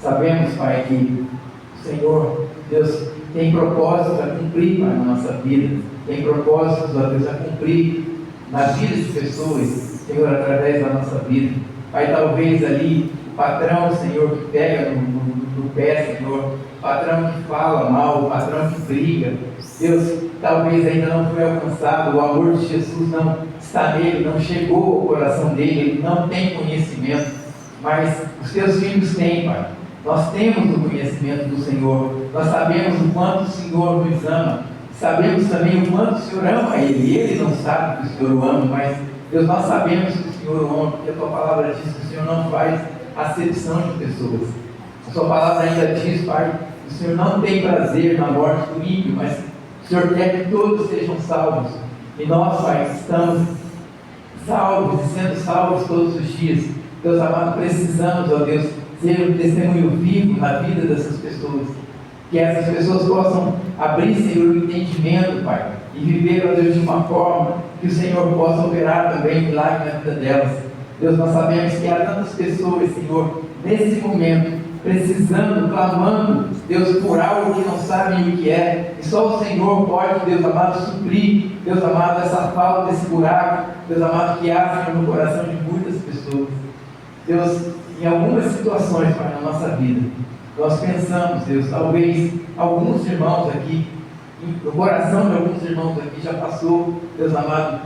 Sabemos, Pai, que o Senhor, Deus, tem propósitos a cumprir, Pai, na nossa vida. Tem propósitos, ó Deus, a cumprir na vida de pessoas, Senhor, através da nossa vida. Pai, talvez ali o patrão, Senhor, que pega no pé, Senhor, o patrão que fala mal, o patrão que briga, Deus, talvez ainda não foi alcançado, o amor de Jesus não está nele, não chegou ao coração dele, ele não tem conhecimento, mas os teus filhos têm, Pai. Nós temos o conhecimento do Senhor, nós sabemos o quanto o Senhor nos ama, sabemos também o quanto o Senhor ama ele. Ele não sabe que o Senhor o ama, mas Deus, nós sabemos que o Senhor o ama, porque a Tua palavra diz que o Senhor não faz acepção de pessoas. A Sua palavra ainda diz, Pai, que o Senhor não tem prazer na morte do ímpio, mas o Senhor quer que todos sejam salvos. E nós, Pai, estamos salvos e sendo salvos todos os dias. Deus amado, precisamos, ó Deus, ser um testemunho vivo na vida dessas pessoas. Que essas pessoas possam abrir, Senhor, o entendimento, Pai, e viver, ó Deus, de uma forma que o Senhor possa operar também milagre na vida delas. Deus, nós sabemos que há tantas pessoas, Senhor, nesse momento, precisando, clamando, Deus, por algo que não sabem o que é, e só o Senhor pode, Deus amado, suprir, Deus amado, essa falta, esse buraco, Deus amado, que há, Senhor, no coração de muitas pessoas. Deus, em algumas situações, Pai, na nossa vida, nós pensamos, Deus, talvez alguns irmãos aqui, no coração de alguns irmãos aqui já passou, Deus amado,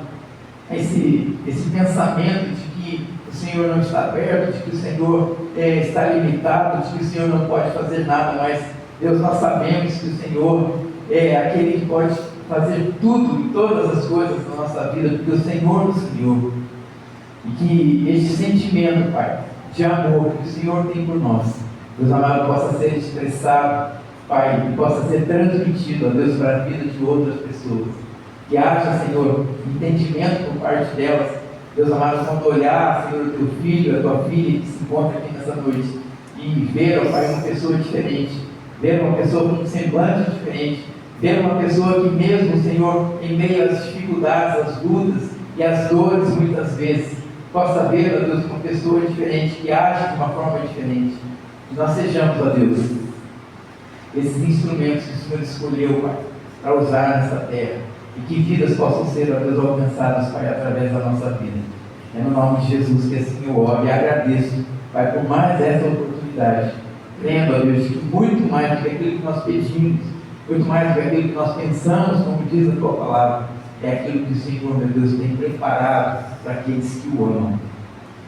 esse pensamento de que o Senhor não está perto, de que o Senhor está limitado, de que o Senhor não pode fazer nada, mas Deus, nós sabemos que o Senhor é aquele que pode fazer tudo e todas as coisas na nossa vida, porque o Senhor nos criou. E que este sentimento, Pai, de amor que o Senhor tem por nós, Deus amado, possa ser expressado, Pai, e possa ser transmitido, ó Deus, para a vida de outras pessoas. Que haja, Senhor, entendimento por parte delas, Deus amado, quando olhar, Senhor, o Teu filho, a Tua filha que se encontra aqui nessa noite, e ver, ó Pai, uma pessoa diferente, ver uma pessoa com um semblante diferente, ver uma pessoa que mesmo, Senhor, em meio às dificuldades, às lutas e às dores, muitas vezes, possa ver, ó Deus, uma pessoa diferente, que age de uma forma diferente. Que nós sejamos, ó Deus, esses instrumentos que o Senhor escolheu, Pai, para usar nessa terra, e que vidas possam ser, ó Deus, alcançadas, Pai, através da nossa vida. É no nome de Jesus que assim eu oro e agradeço, Pai, por mais essa oportunidade, crendo, ó Deus, que muito mais do que aquilo que nós pedimos, muito mais do que aquilo que nós pensamos, como diz a Tua palavra, é aquilo que o Senhor, meu Deus, tem preparado para aqueles que o amam.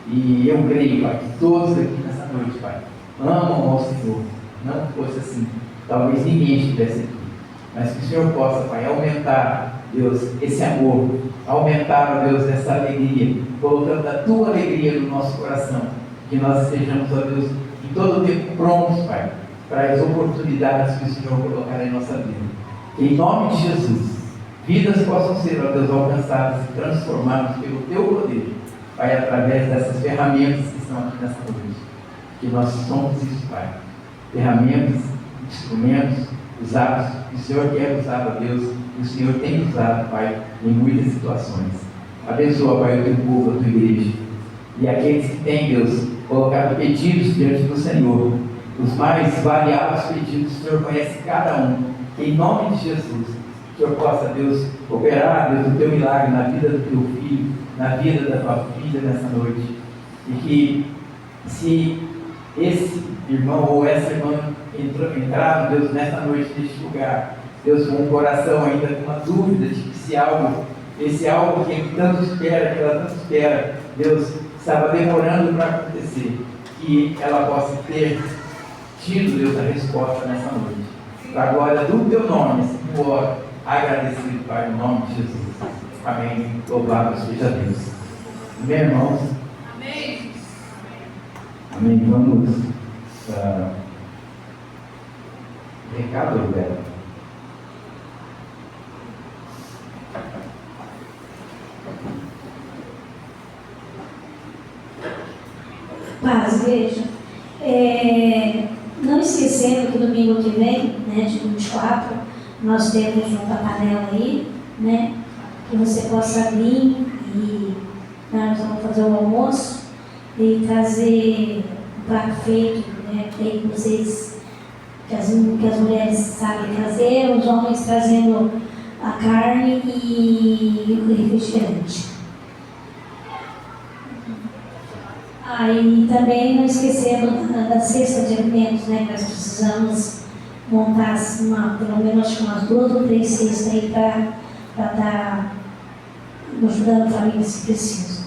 E eu creio, Pai, que todos aqui nessa noite, Pai, amam ao Senhor. Não fosse assim, talvez ninguém estivesse aqui, mas que o Senhor possa, Pai, aumentar, Deus, esse amor, aumentar, ó Deus, essa alegria, colocando a Tua alegria no nosso coração, que nós estejamos, ó Deus, em todo o tempo prontos, Pai, para as oportunidades que o Senhor colocar em nossa vida. Que em nome de Jesus, vidas possam ser, ó Deus, alcançadas e transformadas pelo Teu poder, Pai, através dessas ferramentas que estão aqui nessa noite. Que nós somos isso, Pai. Ferramentas, instrumentos, usados, que o Senhor quer usar, ó Deus, e o Senhor tem usado, Pai, em muitas situações. Abençoa, Pai, o Teu povo, a Tua igreja. E aqueles que têm, Deus, colocado pedidos diante do Senhor, os mais variados pedidos, o Senhor conhece cada um. Que em nome de Jesus, o Senhor possa, Deus, operar, Deus, o Teu milagre na vida do Teu filho, na vida da Tua filha nessa noite. E que, se esse irmão ou essa irmã entraram, Deus, nessa noite, neste lugar, Deus, com um coração ainda com uma dúvida de que esse algo que ele tanto espera, que ela tanto espera, Deus, estava demorando para acontecer, que ela possa ter tido, Deus, a resposta nessa noite. Para a glória do Teu nome, assim eu oro, agradecido, Pai, no nome de Jesus. Amém. Louvado seja Deus. Amém, irmãos? Amém. Amém. Vamos. Recado, Roberto. igreja. Não esquecendo que domingo que vem, né, de 24, nós temos uma panela aí, né, que você possa vir e nós vamos fazer o almoço e trazer um prato feito, né, que vocês, que as mulheres sabem fazer, os homens trazendo a carne e o refrigerante. E também não esquecendo da cesta de alimentos, né, que nós precisamos montar pelo menos acho que umas 2 ou 3 cestas aí para estar ajudando famílias que precisam.